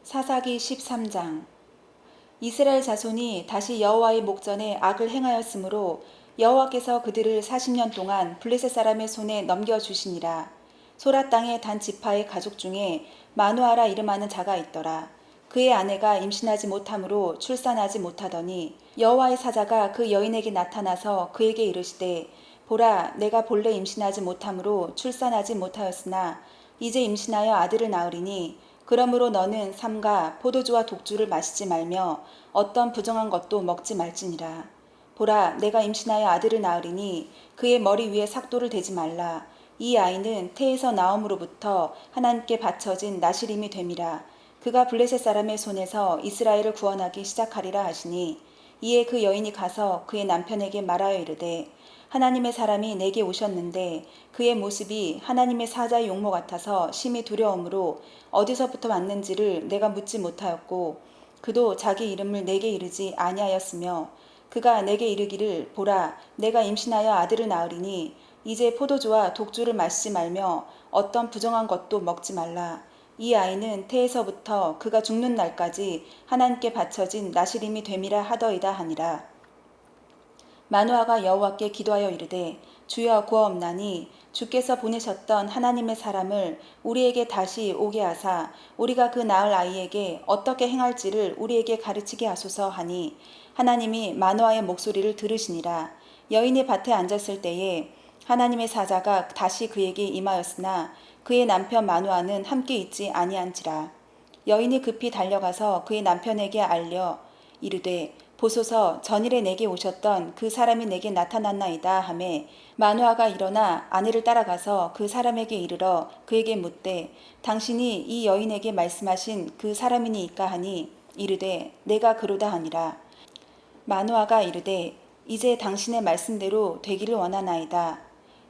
사사기 13장. 이스라엘 자손이 다시 여호와의 목전에 악을 행하였으므로 여호와께서 그들을 40년 동안 블레셋 사람의 손에 넘겨주시니라. 소라 땅의 단 지파의 가족 중에 마누아라 이름하는 자가 있더라. 그의 아내가 임신하지 못함으로 출산하지 못하더니 여호와의 사자가 그 여인에게 나타나서 그에게 이르시되, 보라, 내가 본래 임신하지 못함으로 출산하지 못하였으나 이제 임신하여 아들을 낳으리니 그러므로 너는 삼가 포도주와 독주를 마시지 말며 어떤 부정한 것도 먹지 말지니라. 보라, 내가 임신하여 아들을 낳으리니 그의 머리 위에 삭도를 대지 말라. 이 아이는 태에서 나옴으로부터 하나님께 바쳐진 나시림이 됨이라. 그가 블레셋 사람의 손에서 이스라엘을 구원하기 시작하리라 하시니, 이에 그 여인이 가서 그의 남편에게 말하여 이르되, 하나님의 사람이 내게 오셨는데 그의 모습이 하나님의 사자의 용모 같아서 심히 두려움으로 어디서부터 왔는지를 내가 묻지 못하였고, 그도 자기 이름을 내게 이르지 아니하였으며, 그가 내게 이르기를, 보라, 내가 임신하여 아들을 낳으리니 이제 포도주와 독주를 마시지 말며 어떤 부정한 것도 먹지 말라. 이 아이는 태에서부터 그가 죽는 날까지 하나님께 바쳐진 나시림이 됨이라 하더이다 하니라. 마누아가 여호와께 기도하여 이르되, 주여 구하옵나니 주께서 보내셨던 하나님의 사람을 우리에게 다시 오게 하사 우리가 그 낳을 아이에게 어떻게 행할지를 우리에게 가르치게 하소서 하니, 하나님이 마누아의 목소리를 들으시니라. 여인이 밭에 앉았을 때에 하나님의 사자가 다시 그에게 임하였으나 그의 남편 마누아는 함께 있지 아니한지라. 여인이 급히 달려가서 그의 남편에게 알려 이르되, 보소서, 전일에 내게 오셨던 그 사람이 내게 나타났나이다 하매, 마누아가 일어나 아내를 따라가서 그 사람에게 이르러 그에게 묻되, 당신이 이 여인에게 말씀하신 그 사람이니이까 하니, 이르되 내가 그로다 하니라. 마누아가 이르되, 이제 당신의 말씀대로 되기를 원하나이다.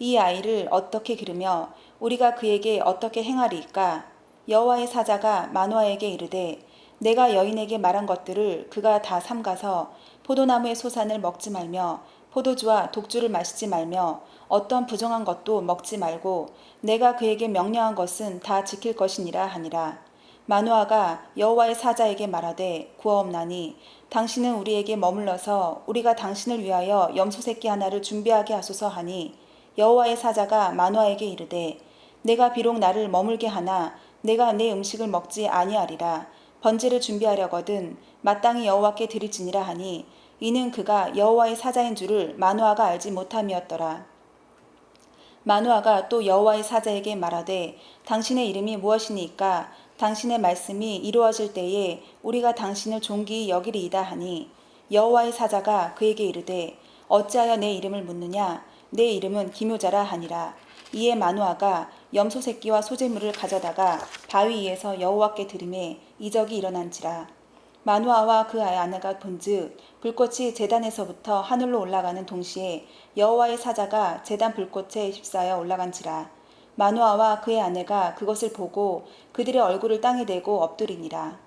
이 아이를 어떻게 기르며 우리가 그에게 어떻게 행하리이까? 여호와의 사자가 마누아에게 이르되, 내가 여인에게 말한 것들을 그가 다 삼가서 포도나무의 소산을 먹지 말며 포도주와 독주를 마시지 말며 어떤 부정한 것도 먹지 말고 내가 그에게 명령한 것은 다 지킬 것이니라 하니라. 마누아가 여호와의 사자에게 말하되, 구하옵나니 당신은 우리에게 머물러서 우리가 당신을 위하여 염소 새끼 하나를 준비하게 하소서 하니, 여호와의 사자가 마누아에게 이르되, 내가 비록 나를 머물게 하나 내가 내 음식을 먹지 아니하리라. 번제를 준비하려거든 마땅히 여호와께 드릴지니라 하니, 이는 그가 여호와의 사자인 줄을 마누아가 알지 못함이었더라. 마누아가 또 여호와의 사자에게 말하되, 당신의 이름이 무엇이니까? 당신의 말씀이 이루어질 때에 우리가 당신을 존귀히 여기리이다 하니, 여호와의 사자가 그에게 이르되, 어찌하여 내 이름을 묻느냐? 내 이름은 기묘자라 하니라. 이에 마누아가 염소 새끼와 소재물을 가져다가 바위 위에서 여호와께 드리매 이적이 일어난지라. 마누아와 그 아내가 본즉 불꽃이 제단에서부터 하늘로 올라가는 동시에 여호와의 사자가 제단 불꽃에 휩싸여 올라간지라. 마누아와 그의 아내가 그것을 보고 그들의 얼굴을 땅에 대고 엎드리니라.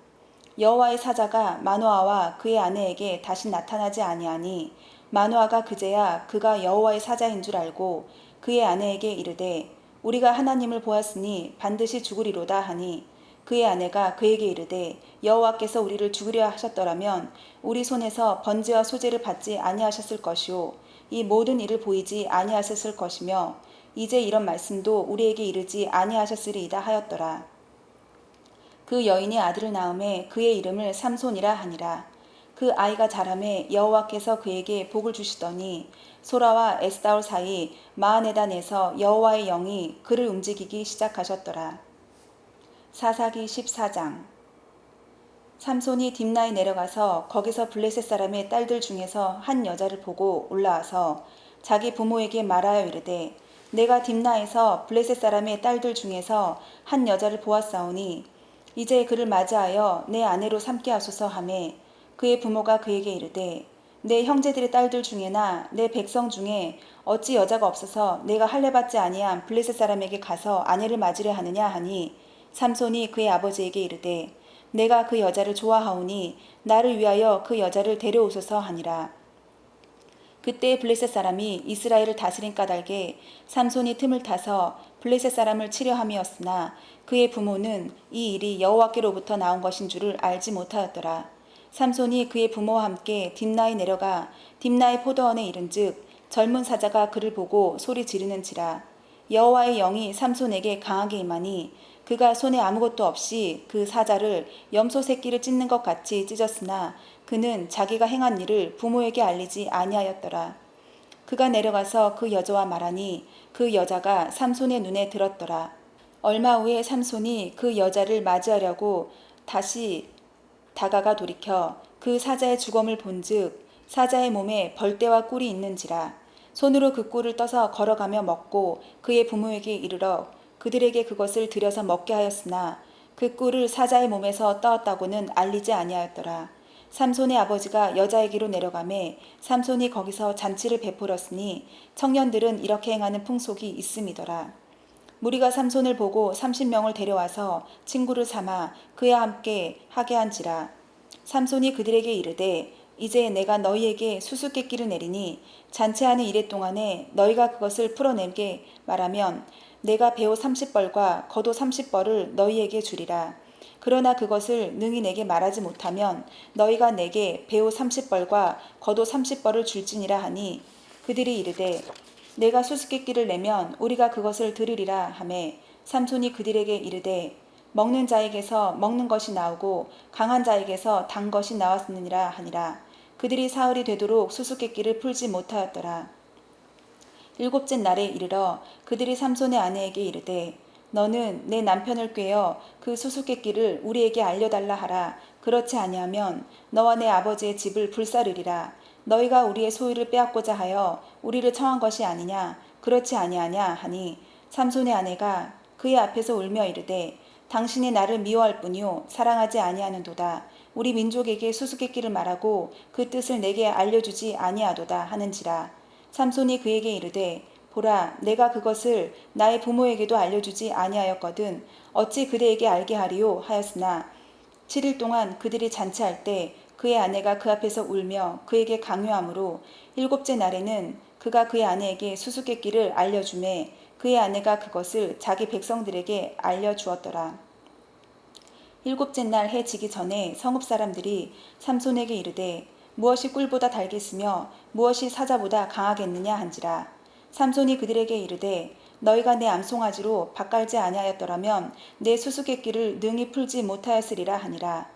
여호와의 사자가 마누아와 그의 아내에게 다시 나타나지 아니하니, 마누아가 그제야 그가 여호와의 사자인 줄 알고 그의 아내에게 이르되, 우리가 하나님을 보았으니 반드시 죽으리로다 하니, 그의 아내가 그에게 이르되, 여호와께서 우리를 죽으려 하셨더라면 우리 손에서 번제와 소제를 받지 아니하셨을 것이요 이 모든 일을 보이지 아니하셨을 것이며 이제 이런 말씀도 우리에게 이르지 아니하셨으리이다 하였더라. 그 여인이 아들을 낳음에 그의 이름을 삼손이라 하니라. 그 아이가 자라매 여호와께서 그에게 복을 주시더니 소라와 에스다올 사이 마하네단에서 여호와의 영이 그를 움직이기 시작하셨더라. 사사기 14장. 삼손이 딥나에 내려가서 거기서 블레셋 사람의 딸들 중에서 한 여자를 보고 올라와서 자기 부모에게 말하여 이르되, 내가 딥나에서 블레셋 사람의 딸들 중에서 한 여자를 보았사오니 이제 그를 맞이하여 내 아내로 삼게 하소서 하매, 그의 부모가 그에게 이르되, 내 형제들의 딸들 중에나 내 백성 중에 어찌 여자가 없어서 내가 할례받지 아니한 블레셋 사람에게 가서 아내를 맞으려 하느냐 하니, 삼손이 그의 아버지에게 이르되, 내가 그 여자를 좋아하오니 나를 위하여 그 여자를 데려오소서 하니라. 그때 블레셋 사람이 이스라엘을 다스린 까닭에 삼손이 틈을 타서 블레셋 사람을 치려 함이었으나 그의 부모는 이 일이 여호와께로부터 나온 것인 줄을 알지 못하였더라. 삼손이 그의 부모와 함께 딥나에 내려가 딥나의 포도원에 이른즉 젊은 사자가 그를 보고 소리 지르는지라. 여호와의 영이 삼손에게 강하게 임하니 그가 손에 아무것도 없이 그 사자를 염소 새끼를 찢는 것 같이 찢었으나 그는 자기가 행한 일을 부모에게 알리지 아니하였더라. 그가 내려가서 그 여자와 말하니 그 여자가 삼손의 눈에 들었더라. 얼마 후에 삼손이 그 여자를 맞이하려고 다시 다가가 돌이켜 그 사자의 주검을 본즉 사자의 몸에 벌떼와 꿀이 있는지라. 손으로 그 꿀을 떠서 걸어가며 먹고 그의 부모에게 이르러 그들에게 그것을 들여서 먹게 하였으나 그 꿀을 사자의 몸에서 떠왔다고는 알리지 아니하였더라. 삼손의 아버지가 여자에게로 내려가매 삼손이 거기서 잔치를 베풀었으니 청년들은 이렇게 행하는 풍속이 있음이더라. 무리가 삼손을 보고 30명을 데려와서 친구를 삼아 그와 함께 하게 한지라. 삼손이 그들에게 이르되 이제 내가 너희에게 수수께끼를 내리니 잔치하는 이래 동안에 너희가 그것을 풀어내게 말하면 내가 배옷 30벌과 겉옷 30벌을 너희에게 주리라. 그러나 그것을 능히 내게 말하지 못하면 너희가 내게 배옷 30벌과 겉옷 30벌을 줄지니라 하니 그들이 이르되 내가 수수께끼를 내면 우리가 그것을 들으리라 하매 삼손이 그들에게 이르되 먹는 자에게서 먹는 것이 나오고 강한 자에게서 단 것이 나왔느니라 하니라. 그들이 사흘이 되도록 수수께끼를 풀지 못하였더라. 일곱째 날에 이르러 그들이 삼손의 아내에게 이르되 너는 내 남편을 꾀어 그 수수께끼를 우리에게 알려달라 하라. 그렇지 아니하면 너와 내 아버지의 집을 불사르리라. 너희가 우리의 소유를 빼앗고자 하여 우리를 청한 것이 아니냐. 그렇지 아니하냐 하니 삼손의 아내가 그의 앞에서 울며 이르되 당신이 나를 미워할 뿐이요 사랑하지 아니하는도다. 우리 민족에게 수수께끼를 말하고 그 뜻을 내게 알려주지 아니하도다 하는지라. 삼손이 그에게 이르되 보라 내가 그것을 나의 부모에게도 알려주지 아니하였거든 어찌 그대에게 알게 하리요 하였으나 7일 동안 그들이 잔치할 때 그의 아내가 그 앞에서 울며 그에게 강요하므로 일곱째 날에는 그가 그의 아내에게 수수께끼를 알려주매 그의 아내가 그것을 자기 백성들에게 알려주었더라. 일곱째 날 해 지기 전에 성읍 사람들이 삼손에게 이르되 무엇이 꿀보다 달겠으며 무엇이 사자보다 강하겠느냐 한지라. 삼손이 그들에게 이르되 너희가 내 암송아지로 밭갈지 아니하였더라면 내 수수께끼를 능히 풀지 못하였으리라 하니라.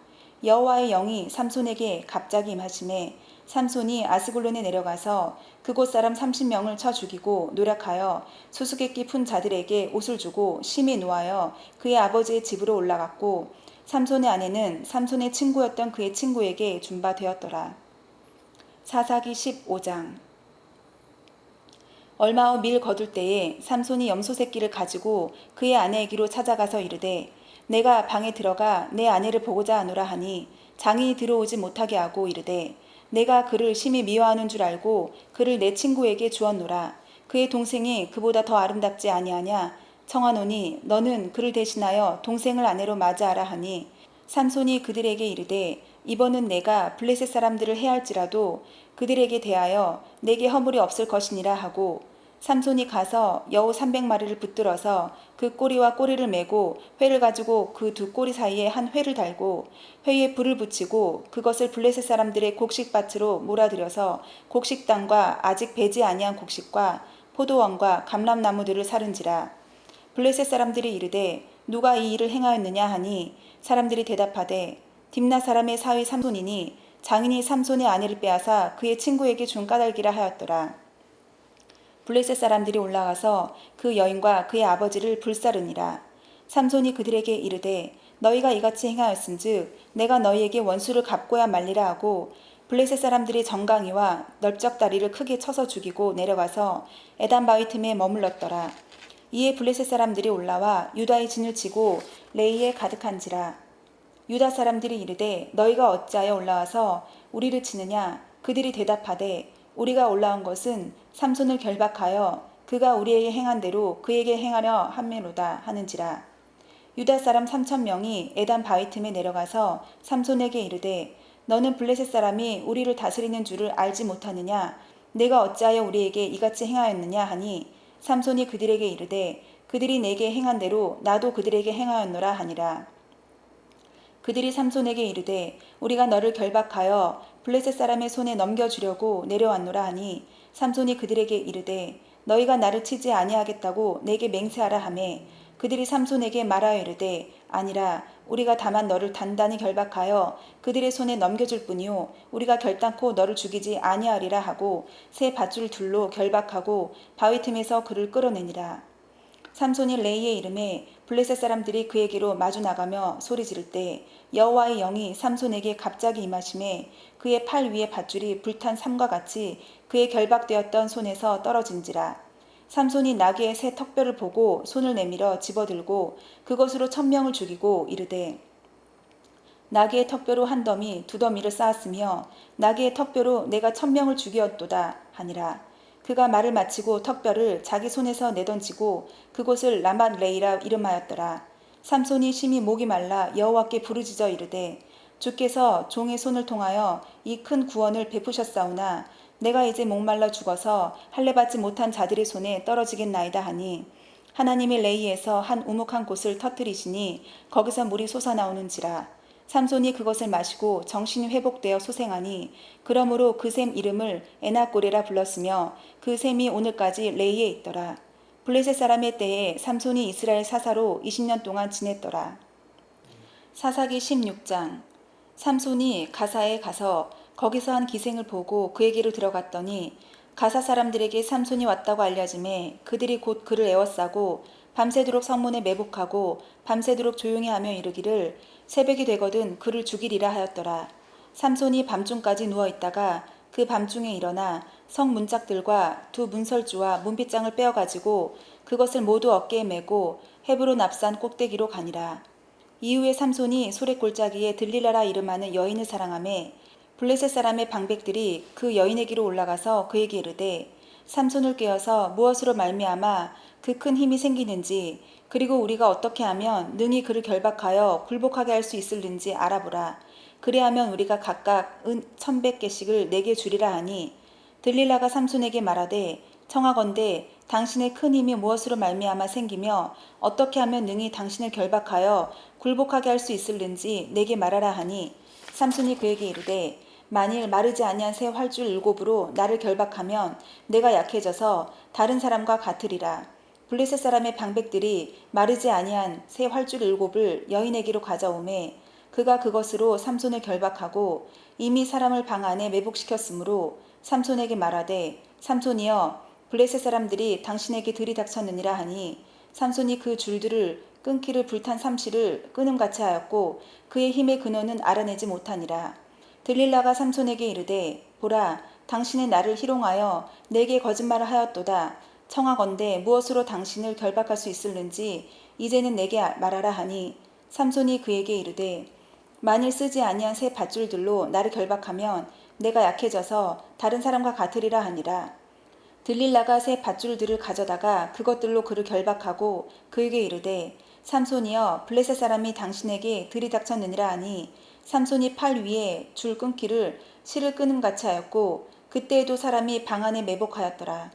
여호와의 영이 삼손에게 갑자기 임하심에 삼손이 아스글론에 내려가서 그곳 사람 30명을 쳐 죽이고 노력하여 수수께끼 푼 자들에게 옷을 주고 심히 노하여 그의 아버지의 집으로 올라갔고 삼손의 아내는 삼손의 친구였던 그의 친구에게 준 바 되었더라. 사사기 15장. 얼마 후 밀 거둘 때에 삼손이 염소 새끼를 가지고 그의 아내에게로 찾아가서 이르되 내가 방에 들어가 내 아내를 보고자 하노라 하니 장인이 들어오지 못하게 하고 이르되 내가 그를 심히 미워하는 줄 알고 그를 내 친구에게 주었노라. 그의 동생이 그보다 더 아름답지 아니하냐. 청하노니 너는 그를 대신하여 동생을 아내로 맞이하라 하니 삼손이 그들에게 이르되 이번은 내가 블레셋 사람들을 해할지라도 그들에게 대하여 내게 허물이 없을 것이니라 하고 삼손이 가서 여우 300마리를 붙들어서 그 꼬리와 꼬리를 메고 회를 가지고 그 두 꼬리 사이에 한 회를 달고 회에 불을 붙이고 그것을 블레셋 사람들의 곡식밭으로 몰아들여서 곡식당과 아직 배지 아니한 곡식과 포도원과 감람나무들을 사른지라. 블레셋 사람들이 이르되 누가 이 일을 행하였느냐 하니 사람들이 대답하되 딥나 사람의 사위 삼손이니 장인이 삼손의 아내를 빼앗아 그의 친구에게 준 까닭이라 하였더라. 블레셋 사람들이 올라가서 그 여인과 그의 아버지를 불사르니라. 삼손이 그들에게 이르되 너희가 이같이 행하였은즉 내가 너희에게 원수를 갚고야 말리라 하고 블레셋 사람들이 정강이와 넓적다리를 크게 쳐서 죽이고 내려가서 에단 바위 틈에 머물렀더라. 이에 블레셋 사람들이 올라와 유다의 진을 치고 레이에 가득한지라. 유다 사람들이 이르되 너희가 어찌하여 올라와서 우리를 치느냐. 그들이 대답하되 우리가 올라온 것은 삼손을 결박하여 그가 우리에게 행한 대로 그에게 행하려 함이로다 하는지라. 유다 사람 3,000명이 에단 바위 틈에 내려가서 삼손에게 이르되 너는 블레셋 사람이 우리를 다스리는 줄을 알지 못하느냐. 내가 어찌하여 우리에게 이같이 행하였느냐 하니 삼손이 그들에게 이르되 그들이 내게 행한 대로 나도 그들에게 행하였노라 하니라. 그들이 삼손에게 이르되 우리가 너를 결박하여 블레셋 사람의 손에 넘겨주려고 내려왔노라 하니 삼손이 그들에게 이르되 너희가 나를 치지 아니하겠다고 내게 맹세하라 하매 그들이 삼손에게 말하여 이르되 아니라 우리가 다만 너를 단단히 결박하여 그들의 손에 넘겨줄 뿐이요 우리가 결단코 너를 죽이지 아니하리라 하고 새 밧줄 둘로 결박하고 바위 틈에서 그를 끌어내니라. 삼손이 레이의 이름에 블레셋 사람들이 그에게로 마주 나가며 소리 지를 때 여호와의 영이 삼손에게 갑자기 임하심에 그의 팔 위에 밧줄이 불탄 삼과 같이 그의 결박되었던 손에서 떨어진지라. 삼손이 나귀의 새 턱뼈를 보고 손을 내밀어 집어들고 그것으로 1000명을 죽이고 이르되 나귀의 턱뼈로 한 더미 두 더미를 쌓았으며 나귀의 턱뼈로 내가 1000명을 죽이었도다 하니라. 그가 말을 마치고 턱뼈를 자기 손에서 내던지고 그곳을 라맛 레이라 이름하였더라. 삼손이 심히 목이 말라 여호와께 부르짖어 이르되 주께서 종의 손을 통하여 이 큰 구원을 베푸셨사오나 내가 이제 목말라 죽어서 할례받지 못한 자들의 손에 떨어지겠나이다 하니 하나님이 레이에서 한 우묵한 곳을 터뜨리시니 거기서 물이 솟아나오는지라. 삼손이 그것을 마시고 정신이 회복되어 소생하니 그러므로 그 샘 이름을 에나꼬레라 불렀으며 그 샘이 오늘까지 레이에 있더라. 블레셋 사람의 때에 삼손이 이스라엘 사사로 20년 동안 지냈더라. 사사기 16장. 삼손이 가사에 가서 거기서 한 기생을 보고 그에게로 들어갔더니 가사 사람들에게 삼손이 왔다고 알려짐에 그들이 곧 그를 에워싸고 밤새도록 성문에 매복하고 밤새도록 조용히 하며 이르기를 새벽이 되거든 그를 죽이리라 하였더라. 삼손이 밤중까지 누워있다가 그 밤중에 일어나 성 문짝들과 두 문설주와 문빗장을 빼어가지고 그것을 모두 어깨에 메고 헤브론 앞산 꼭대기로 가니라. 이후에 삼손이 소래 골짜기에 들릴라라 이름하는 여인을 사랑하매 블레셋 사람의 방백들이 그 여인에게로 올라가서 그에게 이르되 삼손을 꾀어서 무엇으로 말미암아 그 큰 힘이 생기는지 그리고 우리가 어떻게 하면 능히 그를 결박하여 굴복하게 할 수 있을는지 알아보라. 그래하면 우리가 각각 은 1100개씩을 내게 주리라 하니 들릴라가 삼손에게 말하되 청하건대 당신의 큰 힘이 무엇으로 말미암아 생기며 어떻게 하면 능히 당신을 결박하여 굴복하게 할 수 있을는지 내게 말하라 하니 삼손이 그에게 이르되 만일 마르지 아니한 새 활줄 7으로 나를 결박하면 내가 약해져서 다른 사람과 같으리라. 블레셋 사람의 방백들이 마르지 아니한 새 활줄 7을 여인에게로 가져오매 그가 그것으로 삼손을 결박하고 이미 사람을 방 안에 매복시켰으므로 삼손에게 말하되 삼손이여 블레셋 사람들이 당신에게 들이닥쳤느니라 하니 삼손이 그 줄들을 끊기를 불탄 삼시를 끊음같이 하였고 그의 힘의 근원은 알아내지 못하니라. 들릴라가 삼손에게 이르되 보라 당신의 나를 희롱하여 내게 거짓말을 하였도다. 청하건대 무엇으로 당신을 결박할 수 있을는지 이제는 내게 말하라 하니 삼손이 그에게 이르되 만일 쓰지 아니한 새 밧줄들로 나를 결박하면 내가 약해져서 다른 사람과 같으리라 하니라. 들릴라가 새 밧줄들을 가져다가 그것들로 그를 결박하고 그에게 이르되 삼손이여 블레셋 사람이 당신에게 들이닥쳤느니라 하니 삼손이 팔 위에 줄 끊기를 실을 끊음같이 하였고 그때에도 사람이 방 안에 매복하였더라.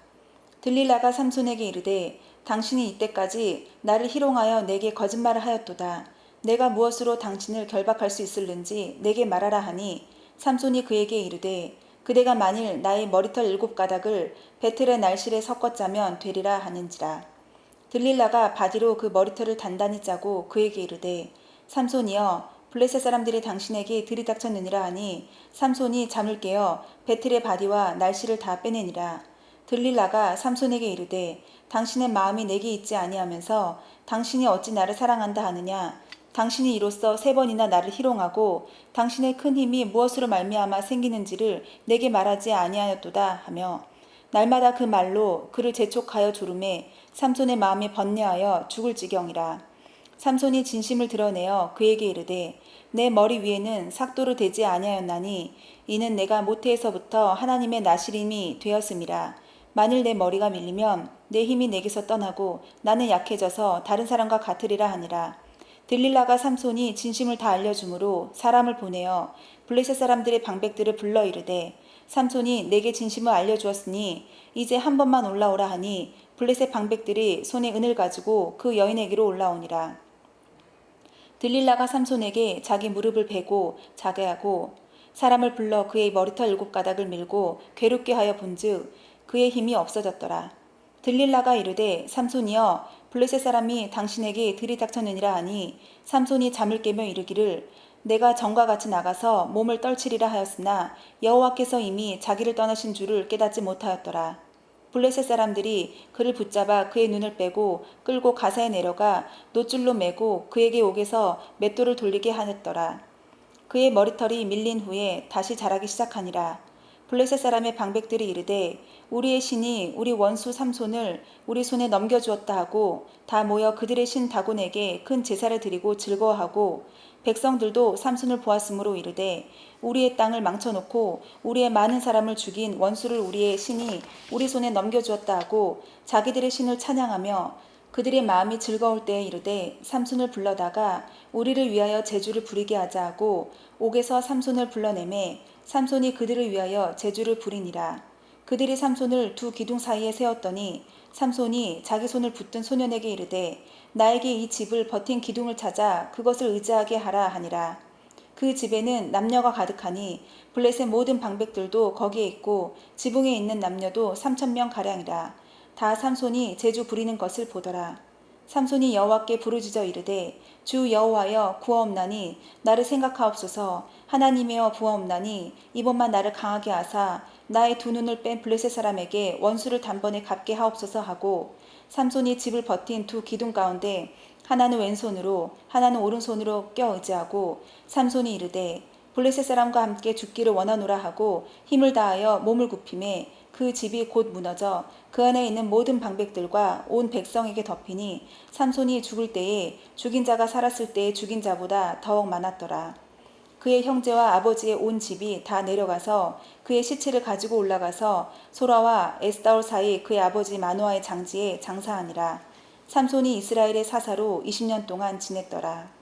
들릴라가 삼손에게 이르되 당신이 이때까지 나를 희롱하여 내게 거짓말을 하였도다. 내가 무엇으로 당신을 결박할 수 있을는지 내게 말하라 하니 삼손이 그에게 이르되 그대가 만일 나의 머리털 7가닥을 배틀의 날실에 섞어 짜면 되리라 하는지라. 들릴라가 바디로 그 머리털을 단단히 짜고 그에게 이르되 삼손이여 블레셋 사람들이 당신에게 들이닥쳤느니라 하니 삼손이 잠을 깨어 배틀의 바디와 날실을 다 빼내니라. 들릴라가 삼손에게 이르되 당신의 마음이 내게 있지 아니하면서 당신이 어찌 나를 사랑한다 하느냐. 당신이 이로써 3번이나 나를 희롱하고 당신의 큰 힘이 무엇으로 말미암아 생기는지를 내게 말하지 아니하였도다 하며 날마다 그 말로 그를 재촉하여 조름해 삼손의 마음이 번뇌하여 죽을 지경이라. 삼손이 진심을 드러내어 그에게 이르되 내 머리 위에는 삭도를 대지 아니하였나니 이는 내가 모태에서부터 하나님의 나시림이 되었음이라. 만일 내 머리가 밀리면 내 힘이 내게서 떠나고 나는 약해져서 다른 사람과 같으리라 하니라. 들릴라가 삼손이 진심을 다 알려주므로 사람을 보내어 블레셋 사람들의 방백들을 불러 이르되 삼손이 내게 진심을 알려주었으니 이제 한 번만 올라오라 하니 블레셋 방백들이 손에 은을 가지고 그 여인에게로 올라오니라. 들릴라가 삼손에게 자기 무릎을 베고 자게 하고 사람을 불러 그의 머리털 7가닥을 밀고 괴롭게 하여 본즉 그의 힘이 없어졌더라. 들릴라가 이르되 삼손이여 블레셋 사람이 당신에게 들이닥쳤느니라 하니 삼손이 잠을 깨며 이르기를 내가 전과 같이 나가서 몸을 떨치리라 하였으나 여호와께서 이미 자기를 떠나신 줄을 깨닫지 못하였더라. 블레셋 사람들이 그를 붙잡아 그의 눈을 빼고 끌고 가사에 내려가 노줄로 매고 그에게 옥에서 맷돌을 돌리게 하였더라. 그의 머리털이 밀린 후에 다시 자라기 시작하니라. 블레셋 사람의 방백들이 이르되 우리의 신이 우리 원수 삼손을 우리 손에 넘겨주었다 하고 다 모여 그들의 신 다곤에게 큰 제사를 드리고 즐거워하고 백성들도 삼손을 보았으므로 이르되 우리의 땅을 망쳐놓고 우리의 많은 사람을 죽인 원수를 우리의 신이 우리 손에 넘겨주었다 하고 자기들의 신을 찬양하며 그들의 마음이 즐거울 때에 이르되 삼손을 불러다가 우리를 위하여 제주를 부리게 하자 하고 옥에서 삼손을 불러내매 삼손이 그들을 위하여 제주를 부리니라. 그들이 삼손을 두 기둥 사이에 세웠더니 삼손이 자기 손을 붙든 소년에게 이르되 나에게 이 집을 버틴 기둥을 찾아 그것을 의지하게 하라 하니라. 그 집에는 남녀가 가득하니 블레셋 모든 방백들도 거기에 있고 지붕에 있는 남녀도 3,000명 가량이라. 다 삼손이 제주 부리는 것을 보더라. 삼손이 여호와께 부르짖어 이르되 주 여호와여 구하옵나니 나를 생각하옵소서. 하나님이여 구하옵나니 이번만 나를 강하게 하사 나의 두 눈을 뺀 블레셋 사람에게 원수를 단번에 갚게 하옵소서 하고 삼손이 집을 버틴 두 기둥 가운데 하나는 왼손으로 하나는 오른손으로 껴 의지하고 삼손이 이르되 블레셋 사람과 함께 죽기를 원하노라 하고 힘을 다하여 몸을 굽히매 그 집이 곧 무너져 그 안에 있는 모든 방백들과 온 백성에게 덮이니 삼손이 죽을 때에 죽인 자가 살았을 때의 죽인 자보다 더욱 많았더라. 그의 형제와 아버지의 온 집이 다 내려가서 그의 시체를 가지고 올라가서 소라와 에스다올 사이 그의 아버지 마노아의 장지에 장사하니라. 삼손이 이스라엘의 사사로 20년 동안 지냈더라.